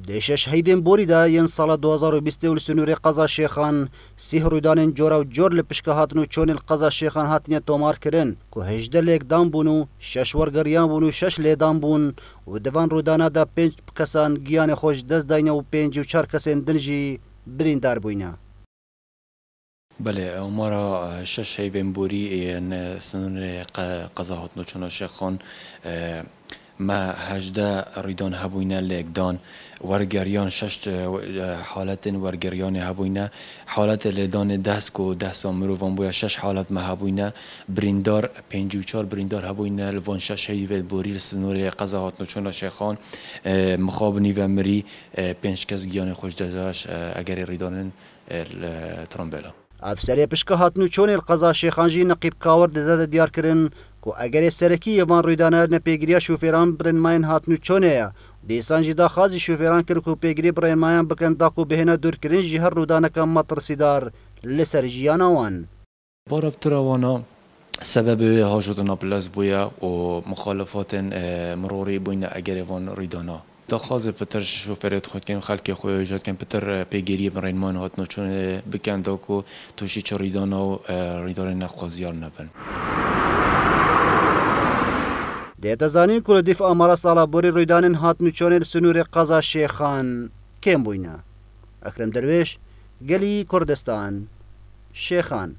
لشش هیدن بوریدا ین سال 2020 سنوری قضا شیخان سی رویدان جورا و جور لپشکه هاتنو چون القضا شیخان هاتنیا تومار کرن که 18 لیک دام بونو 6 ورگریان بونو 6 لیدان بون و دوان رویدانا دا 5 کسان گیان خوش دست داینه و 5 و 4 کسان دنجی بریندار بوینا. بله امارا شش هیوین بوری ان سنوری قضا هاتنو چون شیخان ما 18 ریدان هبوینا لیکدان ورگریان 6 حالت ورگریان هبوینا حالت لیدان دست کو دست مروان بویا 6 حالت ما هبوینا بریندار 54 بریندار هبوینا لوان 6 هیو بوری سنوری قضا هاتنو چون شیخان مخابنی و مری 5 کس گیان خوش داشت اگر ریدان ترامبلا افسری پشکه هاتنو چون القضا شیخان جی نقیب کاور داده دیار کرن کو اگر سرکی یوان رویدانه نپیگریا شوفیران برن ماین هاتنو چونه دیسان جی دا خازی شوفیران کرد کو پیگری برن ماین بکن دا کو بهنه دور کرن جی هر رویدانه کم مترسیدار لسر جیانا وان بارب تروانا سبب هاجدنا بلاز بویا و مخالفات مروري بوينا اگر وان رویدانا دا خازر پتر شوفرت خود کن خلک خوی ایجاد کن پتر پیگیری برین مان هاتنو چون بکن دا کو توشی چه رویدانا و رویدار نقازیار نبن دیتا زانین کل دیف آمارا سالا بوری رویدانین هاتنو چونین سنور قضا شیخان کم بوینا. اکرم درویش گلی کردستان شیخان